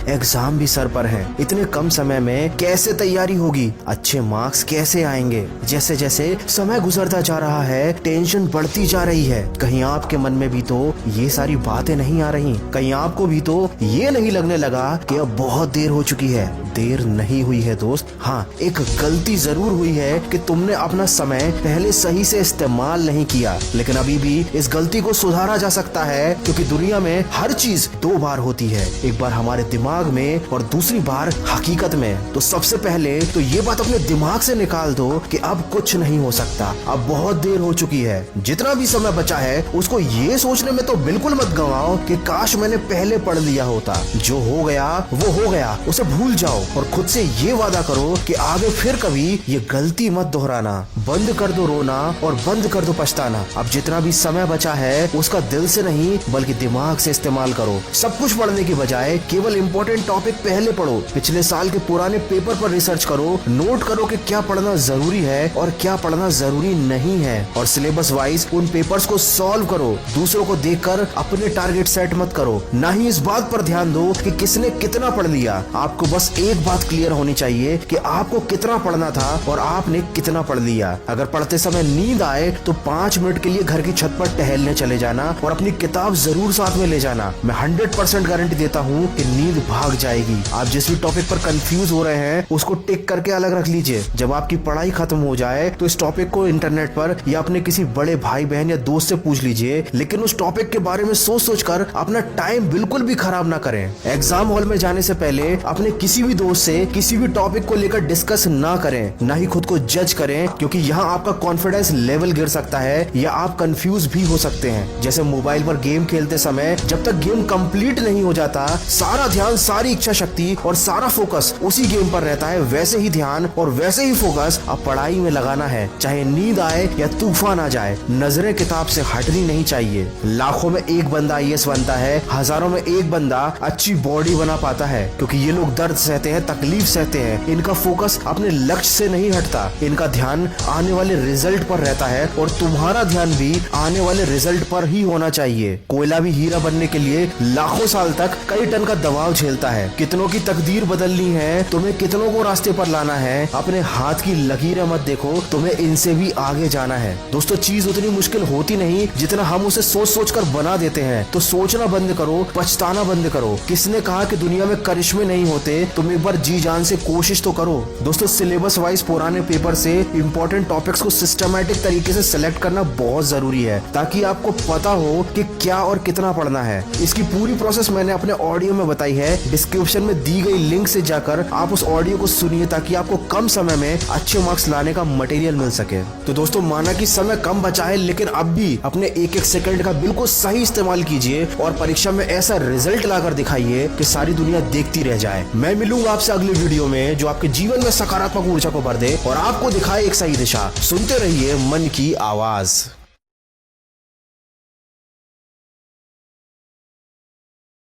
Exam भी sir पर है। इतने कम समय में कैसे तैयारी होगी, अच्छे मार्क्स कैसे आएंगे। जैसे जैसे समय गुजरता जा रहा है टेंशन बढ़ती जा रही है। कहीं आपके मन में भी तो ये सारी बातें नहीं आ रही, कहीं आपको भी तो ये नहीं लगने लगा कि अब बहुत देर हो चुकी है। देर नहीं हुई है दोस्त, हाँ एक गलती जरूर हुई है कि तुमने अपना समय पहले सही से इस्तेमाल नहीं किया। लेकिन अभी भी इस गलती को सुधारा जा सकता है, क्योंकि दुनिया में हर चीज दो बार होती है, एक बार हमारे दिमाग में और दूसरी बार हकीकत में। तो सबसे पहले तो ये बात अपने दिमाग से निकाल दो कि अब कुछ नहीं हो सकता, अब बहुत देर हो चुकी है। जितना भी समय बचा है उसको ये सोचने में तो बिल्कुल मत गंवाओ कि काश मैंने पहले पढ़ लिया होता। जो हो गया वो हो गया, उसे भूल जाओ और खुद से ये वादा करो कि आगे फिर कभी ये गलती मत दोहराना। बंद कर दो रोना और बंद कर दो पछताना। अब जितना भी समय बचा है उसका दिल से नहीं बल्कि दिमाग से इस्तेमाल करो। सब कुछ पढ़ने की बजाय केवल इम्पोर्टेंट टॉपिक पहले पढ़ो। पिछले साल के पुराने पेपर पर रिसर्च करो, नोट करो कि क्या पढ़ना जरूरी है और क्या पढ़ना जरूरी नहीं है, और सिलेबस वाइज उन पेपर्स को सॉल्व करो। दूसरों को देखकर अपने टारगेट सेट मत करो, ना ही इस बात पर ध्यान दो कि किसने कितना पढ़ लिया। आपको बस एक बात क्लियर होनी चाहिए कि आपको कितना पढ़ना था और आपने कितना पढ़ लिया। अगर पढ़ते समय नींद आए तो 5 मिनट के लिए घर की छत पर टहलने चले जाना और अपनी किताब जरूर साथ में ले जाना। मैं 100% गारंटी देता हूँ कि नींद भाग जाएगी। आप जिस भी टॉपिक पर कंफ्यूज हो रहे हैं उसको टिक करके अलग रख लीजिए। जब आपकी पढ़ाई खत्म हो जाए तो इस टॉपिक को इंटरनेट पर या अपने किसी बड़े भाई बहन या दोस्त से पूछ लीजिए, लेकिन उस टॉपिक के बारे में सोच सोच कर अपना टाइम बिल्कुल भी खराब ना करें। एग्जाम हॉल में जाने से पहले अपने किसी भी दोस्त से किसी भी टॉपिक को लेकर डिस्कस ना करें, ना ही खुद को जज करें, क्योंकि यहाँ आपका कॉन्फिडेंस लेवल गिर सकता है या आप कंफ्यूज भी हो सकते हैं। जैसे मोबाइल पर गेम खेलते समय जब तक गेम कंप्लीट नहीं हो जाता सारा ध्यान, सारी इच्छा शक्ति और सारा फोकस उसी गेम पर रहता है, वैसे ही ध्यान और वैसे ही फोकस अब पढ़ाई में लगाना है। चाहे नींद आए या तूफान आ जाए, नजरें किताब से हटनी नहीं चाहिए। लाखों में एक बंदा IAS बनता है, हजारों में एक बंदा अच्छी बॉडी बना पाता है, क्योंकि ये लोग दर्द सहते हैं, तकलीफ सहते हैं। इनका फोकस अपने लक्ष्य से नहीं हटता, इनका ध्यान आने वाले रिजल्ट पर रहता है, और तुम्हारा ध्यान भी आने वाले रिजल्ट पर ही होना चाहिए। कोयला भी हीरा बनने के लिए लाखों साल तक कई टन का दबाव झेलता है। कितनों की तकदीर बदलनी है, तुम्हें कितनों को रास्ते पर लाना है। अपने हाथ की लकीरें मत देखो, तुम्हें इनसे भी आगे जाना है। दोस्तों चीज उतनी मुश्किल होती नहीं जितना हम उसे सोच सोच कर बना देते हैं। तो सोचना बंद करो, पछताना बंद करो। किसने कहा कि दुनिया में करिश्मे नहीं होते? तुम एक बार जी जान से कोशिश तो करो। दोस्तों सिलेबस वाइज पुराने पेपर से इंपॉर्टेंट टॉपिक्स को सिस्टमैटिक तरीके से सिलेक्ट करना बहुत जरूरी है, ताकि आपको पता हो कि क्या और कितना पढ़ना है। इसकी पूरी प्रोसेस मैंने अपने ऑडियो में बताई है। डिस्क्रिप्शन में दी गई लिंक से जाकर आप उस ऑडियो को सुनिए, ताकि आपको कम समय में अच्छे मार्क्स लाने का मटेरियल मिल सके। तो दोस्तों माना कि समय कम बचा है, लेकिन अब भी अपने एक एक सेकंड का बिल्कुल सही इस्तेमाल कीजिए और परीक्षा में ऐसा रिजल्ट लाकर दिखाइए कि सारी दुनिया देखती रह जाए। मैं मिलूंगा आपसे अगले वीडियो में जो आपके जीवन में सकारात्मक ऊर्जा को भर दे और आपको दिखाए एक सही दिशा। सुनते रहिए मन की आवाज।